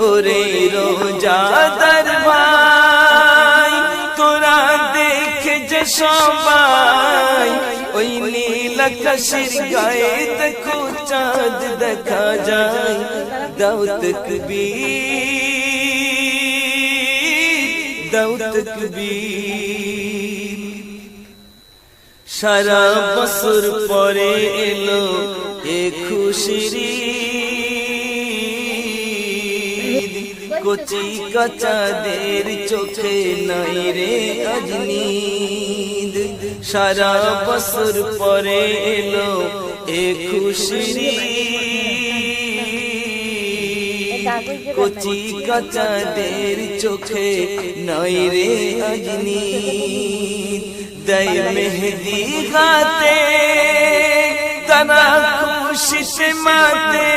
ওরে রোজাদার ভাই তোরা দেখে যে সবাই ওই নীল আকাশের গায়ে দেখো চাঁদ দেখা যায়। দাও তাকবীর দাও তাকবীর। সারা বছর পরে এলো এ খুশির ঈদ, কচি কাচাদের চোখে নাই রে আজ নিদ। সারা বছর পরে এলো এ খুশির ঈদ, কচি কাচাদের চোখে নাই রে আজ নিদ। দই মেহেদি গাতে তারা খুশিতে মাতে।